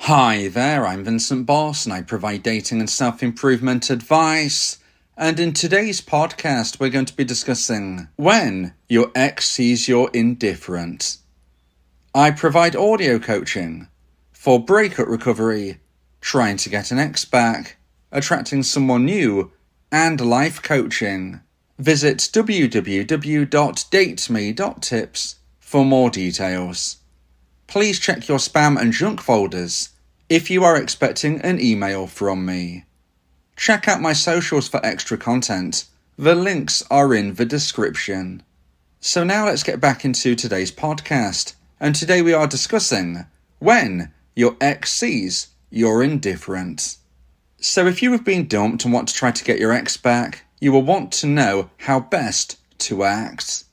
Hi there, I'm Vincent Bos and I provide dating and self-improvement advice. And in today's podcast, we're going to be discussing when your ex sees you're indifferent. I provide audio coaching for breakup recovery, trying to get an ex back, attracting someone new, and life coaching. Visit www.dateme.tips for more details. Please check your spam and junk folders if you are expecting an email from me. Check out my socials for extra content. The links are in the description. So now let's get back into today's podcast. And today we are discussing when your ex sees you're indifferent. So if you have been dumped and want to try to get your ex back, you will want to know how best to act.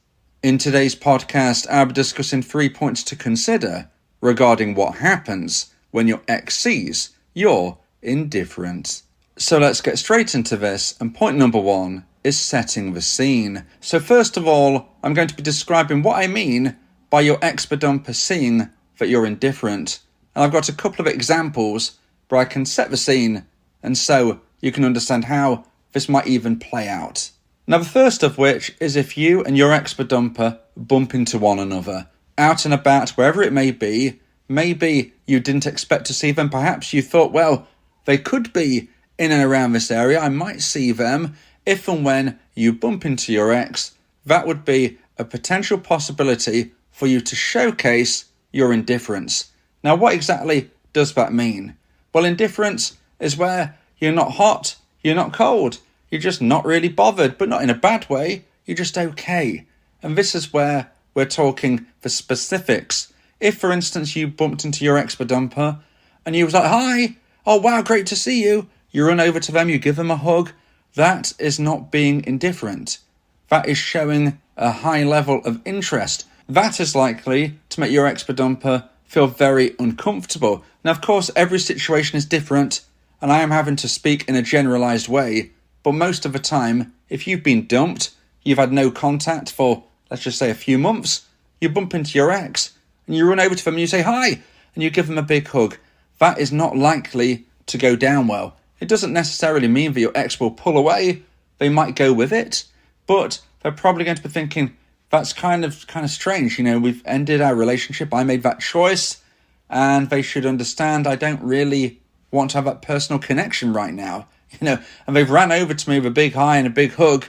In today's podcast, I'll be discussing 3 points to consider regarding what happens when your ex sees you're indifferent. So let's get straight into this, and point number 1 is setting the scene. So first of all, I'm going to be describing what I mean by your ex-dumper seeing that you're indifferent. And I've got a couple of examples where I can set the scene, and so you can understand how this might even play out. Now, the first of which is if you and your ex-dumper bump into one another, out and about, wherever it may be. Maybe you didn't expect to see them. Perhaps you thought, well, they could be in and around this area. I might see them. If and when you bump into your ex, that would be a potential possibility for you to showcase your indifference. Now, what exactly does that mean? Well, indifference is where you're not hot, you're not cold. You're just not really bothered, but not in a bad way. You're just okay. And this is where we're talking the specifics. If, for instance, you bumped into your ex-dumper and you was like, hi, oh, wow, great to see you. You run over to them, you give them a hug. That is not being indifferent. That is showing a high level of interest. That is likely to make your ex-dumper feel very uncomfortable. Now, of course, every situation is different, and I am having to speak in a generalized way. But most of the time, if you've been dumped, you've had no contact for, let's just say, a few months, you bump into your ex and you run over to them and you say hi and you give them a big hug. That is not likely to go down well. It doesn't necessarily mean that your ex will pull away. They might go with it, but they're probably going to be thinking, that's kind of strange. You know, we've ended our relationship. I made that choice, and they should understand I don't really want to have that personal connection right now. You know, and they've ran over to me with a big hi and a big hug.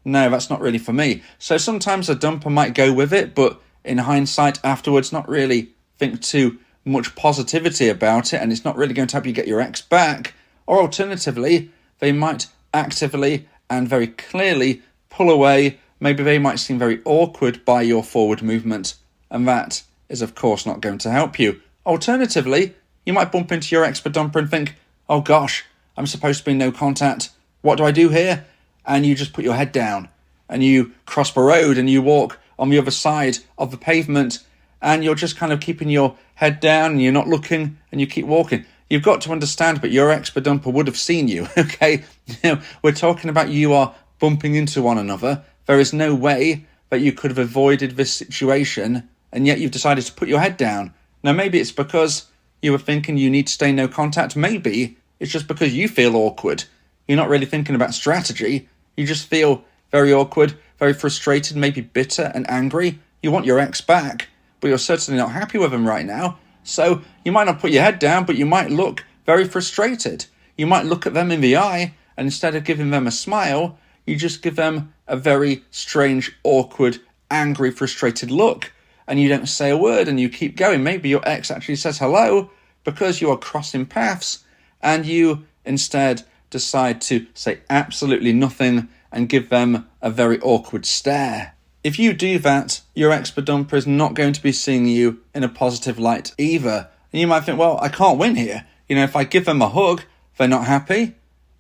No, that's not really for me. So sometimes a dumper might go with it, but in hindsight afterwards, not really think too much positivity about it, and it's not really going to help you get your ex back. Or alternatively, they might actively and very clearly pull away. Maybe they might seem very awkward by your forward movement, and that is of course not going to help you. Alternatively, you might bump into your ex-dumper and think, oh gosh, I'm supposed to be in no contact. What do I do here? And you just put your head down and you cross the road and you walk on the other side of the pavement, and you're just kind of keeping your head down and you're not looking and you keep walking. You've got to understand, but your ex-dumper would have seen you, okay? You know, we're talking about you are bumping into one another. There is no way that you could have avoided this situation, and yet you've decided to put your head down. Now, maybe it's because you were thinking you need to stay no contact. Maybe it's just because you feel awkward. You're not really thinking about strategy. You just feel very awkward, very frustrated, maybe bitter and angry. You want your ex back, but you're certainly not happy with him right now. So you might not put your head down, but you might look very frustrated. You might look at them in the eye, and instead of giving them a smile, you just give them a very strange, awkward, angry, frustrated look. And you don't say a word and you keep going. Maybe your ex actually says hello because you are crossing paths, and you instead decide to say absolutely nothing and give them a very awkward stare. If you do that, your ex-dumper is not going to be seeing you in a positive light either. And you might think, well, I can't win here. You know, if I give them a hug, they're not happy.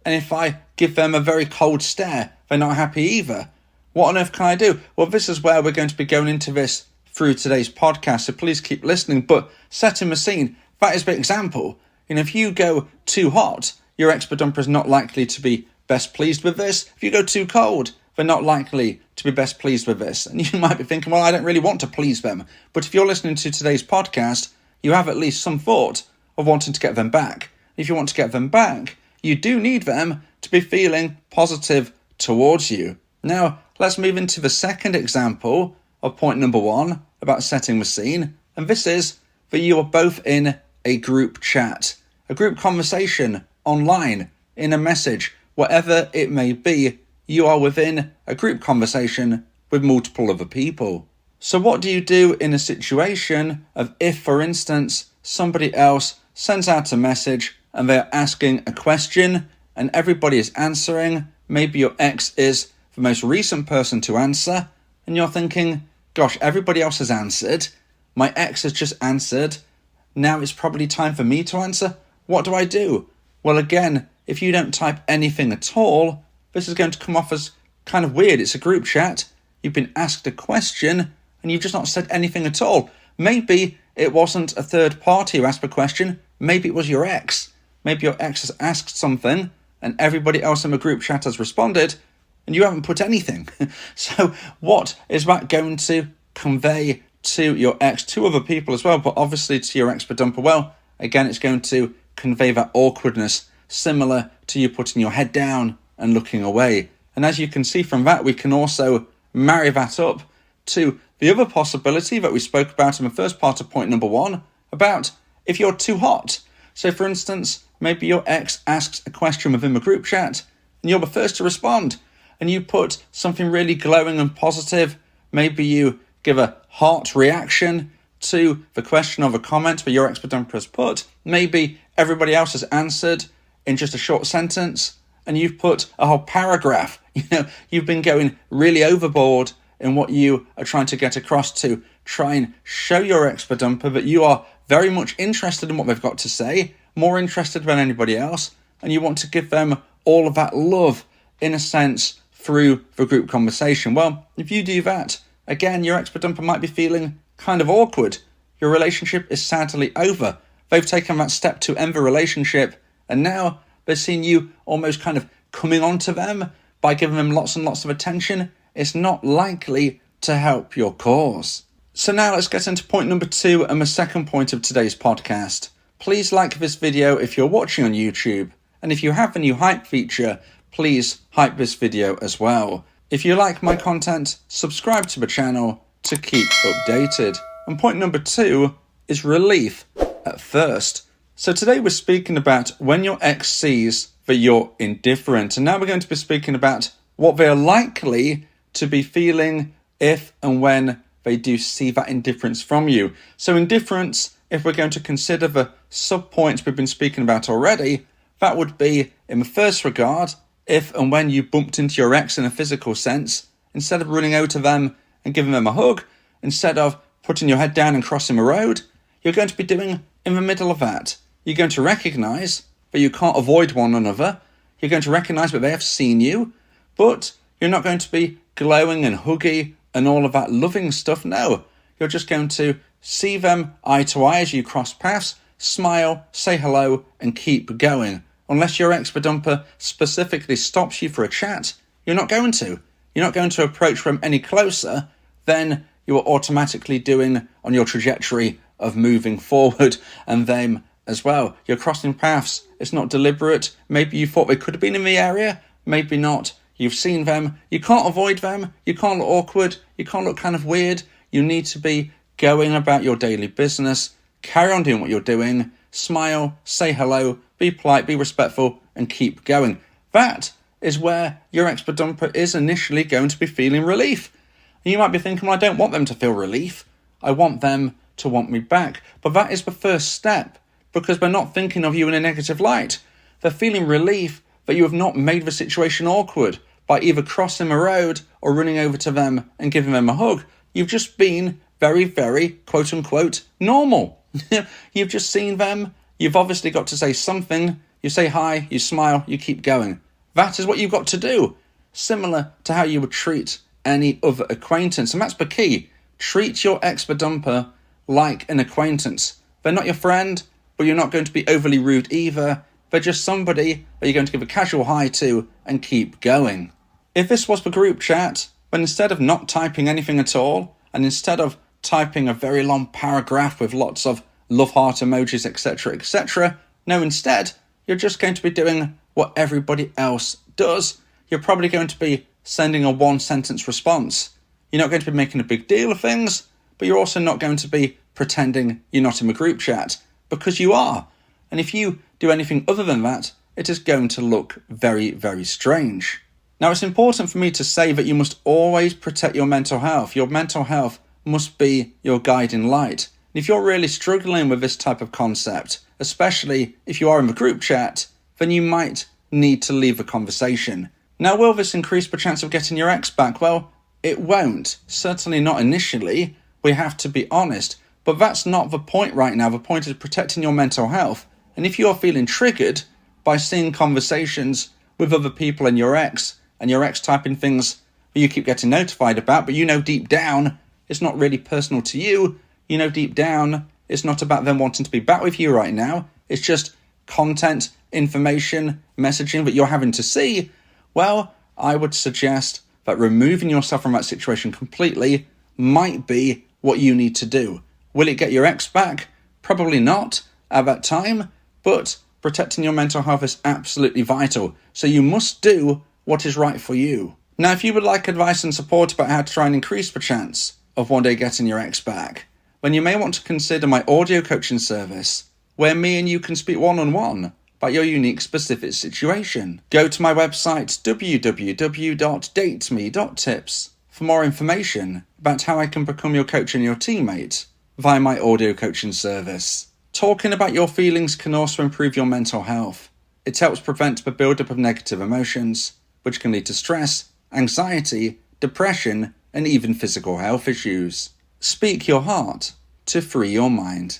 And if I give them a very cold stare, they're not happy either. What on earth can I do? Well, this is where we're going to be going into this through today's podcast, so please keep listening. But setting the scene, that is the example. You know, if you go too hot, your ex-dumper is not likely to be best pleased with this. If you go too cold, they're not likely to be best pleased with this. And you might be thinking, well, I don't really want to please them. But if you're listening to today's podcast, you have at least some thought of wanting to get them back. If you want to get them back, you do need them to be feeling positive towards you. Now, let's move into the second example of point number 1 about setting the scene. And this is that you are both in a group chat, a group conversation online, in a message, whatever it may be, you are within a group conversation with multiple other people. So what do you do in a situation of if, for instance, somebody else sends out a message and they're asking a question and everybody is answering? Maybe your ex is the most recent person to answer and you're thinking, gosh, everybody else has answered. My ex has just answered. Now it's probably time for me to answer. What do I do? Well, again, if you don't type anything at all, this is going to come off as kind of weird. It's a group chat. You've been asked a question and you've just not said anything at all. Maybe it wasn't a third party who asked the question. Maybe it was your ex. Maybe your ex has asked something and everybody else in the group chat has responded and you haven't put anything. So what is that going to convey to your ex, to other people as well, but obviously to your ex-dumper? Well, again, it's going to convey that awkwardness, similar to you putting your head down and looking away. And as you can see from that, we can also marry that up to the other possibility that we spoke about in the first part of point number 1, about if you're too hot. So for instance, maybe your ex asks a question within the group chat and you're the first to respond and you put something really glowing and positive. Maybe you give a heart reaction to the question or the comment that your ex-dumper has put. Maybe everybody else has answered in just a short sentence and you've put a whole paragraph. You've been going really overboard in what you are trying to get across to try and show your ex-dumper that you are very much interested in what they've got to say, more interested than anybody else, and you want to give them all of that love, in a sense, through the group conversation. Well, if you do that, again, your ex-dumper might be feeling kind of awkward. Your relationship is sadly over. They've taken that step to end the relationship, and now they're seeing you almost kind of coming on to them by giving them lots and lots of attention. It's not likely to help your cause. So now let's get into point number 2 and the second point of today's podcast. Please like this video if you're watching on YouTube, and if you have the new hype feature, please hype this video as well. If you like my content, subscribe to the channel to keep updated. And point number 2 is relief at first. So today we're speaking about when your ex sees that you're indifferent. And now we're going to be speaking about what they're likely to be feeling if and when they do see that indifference from you. So indifference, if we're going to consider the sub-points we've been speaking about already, that would be, in the first regard, if and when you bumped into your ex in a physical sense, instead of running over to them and giving them a hug, instead of putting your head down and crossing a road, you're going to be doing in the middle of that. You're going to recognise that you can't avoid one another. You're going to recognise that they have seen you, but you're not going to be glowing and huggy and all of that loving stuff. No, you're just going to see them eye to eye as you cross paths, smile, say hello, and keep going. Unless your ex-dumper specifically stops you for a chat, you're not going to. You're not going to approach them any closer than you are automatically doing on your trajectory of moving forward, and them as well. You're crossing paths. It's not deliberate. Maybe you thought they could have been in the area, maybe not. You've seen them. You can't avoid them. You can't look awkward. You can't look kind of weird. You need to be going about your daily business. Carry on doing what you're doing. Smile, say hello, be polite, be respectful, and keep going. That is where your ex-dumper is initially going to be feeling relief. And you might be thinking, well, I don't want them to feel relief. I want them to want me back. But that is the first step, because they're not thinking of you in a negative light. They're feeling relief that you have not made the situation awkward by either crossing a road or running over to them and giving them a hug. You've just been very, very, quote-unquote, normal. You've just seen them. You've obviously got to say something. You say hi, you smile, you keep going. That is what you've got to do. Similar to how you would treat any other acquaintance. And that's the key. Treat your ex-dumper like an acquaintance. They're not your friend, but you're not going to be overly rude either. They're just somebody that you're going to give a casual hi to and keep going. If this was the group chat, then instead of not typing anything at all, and instead of typing a very long paragraph with lots of love heart emojis, etc., etc. No, instead, you're just going to be doing what everybody else does. You're probably going to be sending a one-sentence response. You're not going to be making a big deal of things, but you're also not going to be pretending you're not in a group chat, because you are. And if you do anything other than that, it is going to look very, very strange. Now, it's important for me to say that you must always protect your mental health. Your mental health must be your guiding light. And if you're really struggling with this type of concept, especially if you are in the group chat, then you might need to leave the conversation. Now, will this increase the chance of getting your ex back? Well, it won't. Certainly not initially. We have to be honest. But that's not the point right now. The point is protecting your mental health. And if you're feeling triggered by seeing conversations with other people and your ex typing things that you keep getting notified about, but you know deep down it's not really personal to you, you know deep down it's not about them wanting to be back with you right now, it's just content, information, messaging that you're having to see, well, I would suggest that removing yourself from that situation completely might be what you need to do. Will it get your ex back? Probably not at that time, but protecting your mental health is absolutely vital. So you must do what is right for you. Now, if you would like advice and support about how to try and increase the chance of one day getting your ex back, then you may want to consider my audio coaching service, where me and you can speak one-on-one about your unique specific situation. Go to my website, www.dateme.tips, for more information about how I can become your coach and your teammate via my audio coaching service. Talking about your feelings can also improve your mental health. It helps prevent the build-up of negative emotions, which can lead to stress, anxiety, depression, and even physical health issues. Speak your heart to free your mind.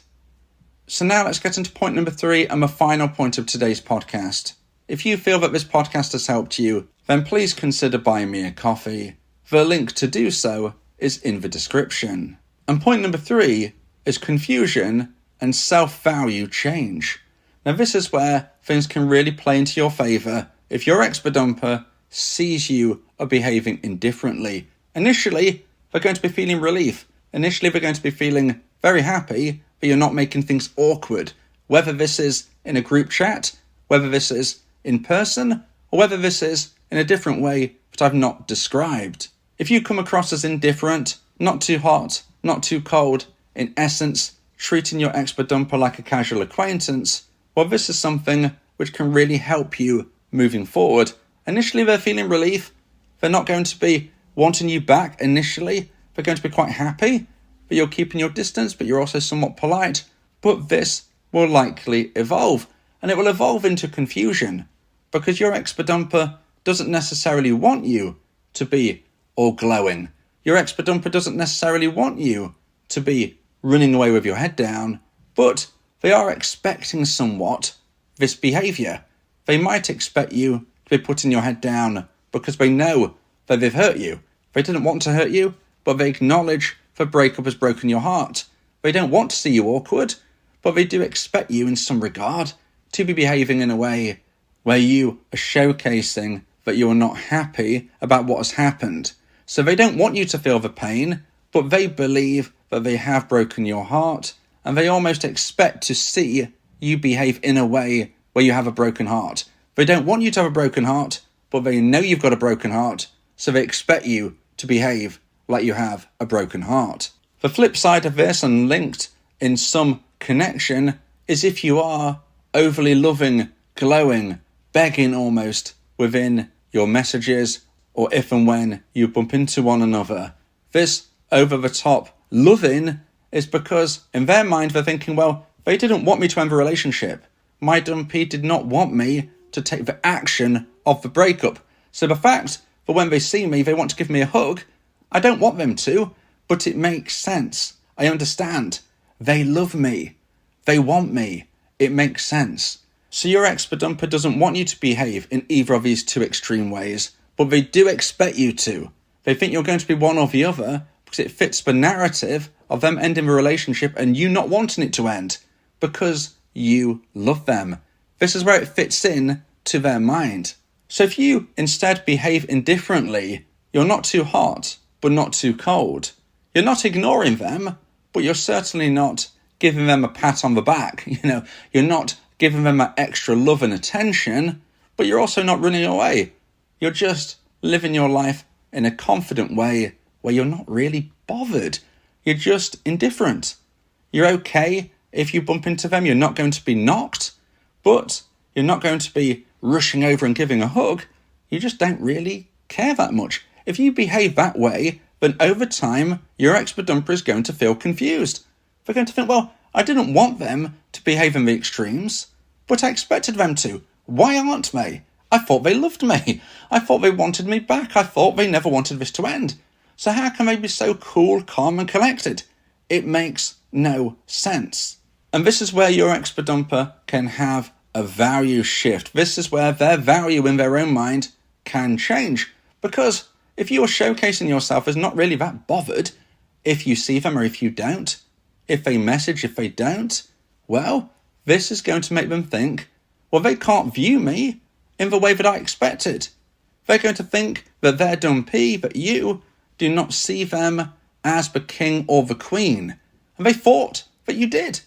So now let's get into point number 3 and the final point of today's podcast. If you feel that this podcast has helped you, then please consider buying me a coffee. The link to do so is in the description. And point number 3 is confusion and self-value change. Now this is where things can really play into your favour if your ex-dumper sees you are behaving indifferently. Initially, they're going to be feeling relief. Initially, they're going to be feeling very happy that you're not making things awkward. Whether this is in a group chat, whether this is in person, or whether this is in a different way that I've not described. If you come across as indifferent, not too hot, not too cold, in essence, treating your ex-dumper like a casual acquaintance, well, this is something which can really help you moving forward. Initially, they're feeling relief. They're not going to be wanting you back initially. They're going to be quite happy that you're keeping your distance, but you're also somewhat polite. But this will likely evolve, and it will evolve into confusion because your ex-dumper doesn't necessarily want you to be all glowing. Your ex-dumper doesn't necessarily want you to be running away with your head down, but they are expecting somewhat this behaviour. They might expect you to be putting your head down because they know that they've hurt you. They didn't want to hurt you, but they acknowledge the breakup has broken your heart. They don't want to see you awkward, but they do expect you in some regard to be behaving in a way where you are showcasing that you are not happy about what has happened. So they don't want you to feel the pain, but they believe that they have broken your heart, and they almost expect to see you behave in a way where you have a broken heart. They don't want you to have a broken heart, but they know you've got a broken heart, so they expect you to behave like you have a broken heart. The flip side of this, and linked in some connection, is if you are overly loving, glowing, begging almost within your messages, or if and when you bump into one another. This over-the-top loving is because in their mind they're thinking, well, they didn't want me to end the relationship. My dumpee did not want me to take the action of the breakup. So the fact that when they see me they want to give me a hug, I don't want them to, but it makes sense. I understand. They love me. They want me. It makes sense. So your ex-dumper doesn't want you to behave in either of these two extreme ways, but they do expect you to. They think you're going to be one or the other because it fits the narrative of them ending the relationship and you not wanting it to end because you love them. This is where it fits in to their mind. So if you instead behave indifferently, you're not too hot, but not too cold. You're not ignoring them, but you're certainly not giving them a pat on the back. You're not giving them that extra love and attention, but you're also not running away. You're just living your life in a confident way where you're not really bothered. You're just indifferent. You're okay if you bump into them. You're not going to be knocked, but you're not going to be rushing over and giving a hug. You just don't really care that much. If you behave that way, then over time, your ex-bedumper is going to feel confused. They're going to think, well, I didn't want them to behave in the extremes, but I expected them to. Why aren't they? I thought they loved me. I thought they wanted me back. I thought they never wanted this to end. So how can they be so cool, calm and collected? It makes no sense. And this is where your ex-bedumper can have a value shift. This is where their value in their own mind can change. Because if you are showcasing yourself as not really that bothered, if you see them or if you don't, if they message, if they don't, well, this is going to make them think, well, they can't view me in the way that I expected. They're going to think that they're dumpee, that you do not see them as the king or the queen. And they thought that you did.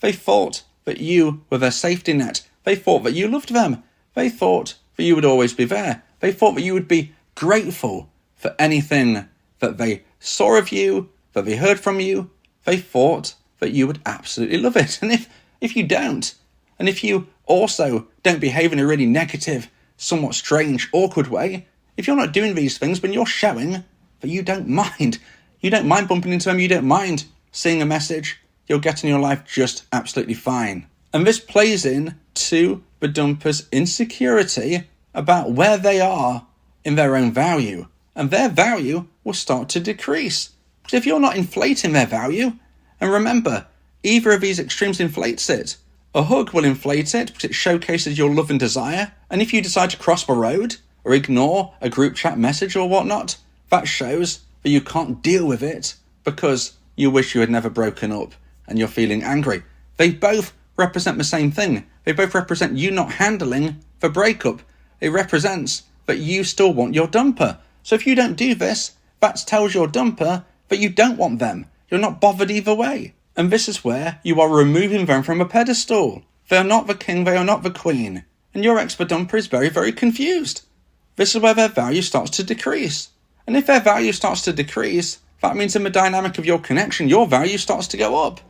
They thought that you were their safety net. They thought that you loved them. They thought that you would always be there. They thought that you would be grateful for anything that they saw of you, that they heard from you. They thought that you would absolutely love it. And if you don't, and if you also don't behave in a really negative, somewhat strange, awkward way, if you're not doing these things, then you're showing that you don't mind. You don't mind bumping into them. You don't mind seeing a message. You'll get in your life just absolutely fine. And this plays in to the dumper's insecurity about where they are in their own value. And their value will start to decrease. Because if you're not inflating their value, and remember, either of these extremes inflates it. A hug will inflate it because it showcases your love and desire. And if you decide to cross the road or ignore a group chat message or whatnot, that shows that you can't deal with it because you wish you had never broken up and you're feeling angry. They both represent the same thing. They both represent you not handling the breakup. It represents that you still want your dumper. So if you don't do this, that tells your dumper that you don't want them. You're not bothered either way. And this is where you are removing them from a pedestal. They are not the king, they are not the queen. And your ex-bedumper is very, very confused. This is where their value starts to decrease. And if their value starts to decrease, that means in the dynamic of your connection, your value starts to go up.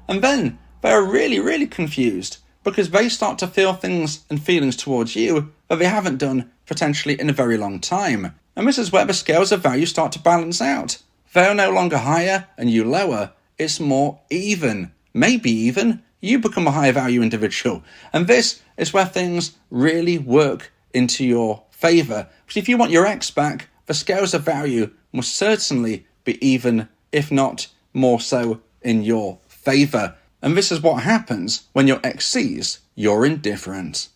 And then they are really, really confused because they start to feel things and feelings towards you that they haven't done potentially in a very long time. And this is where the scales of value start to balance out. They are no longer higher and you lower. It's more even. Maybe even you become a higher value individual. And this is where things really work into your favour. Because if you want your ex back, the scales of value must certainly be even, if not more so, in your favour. And this is what happens when your ex sees you're indifferent.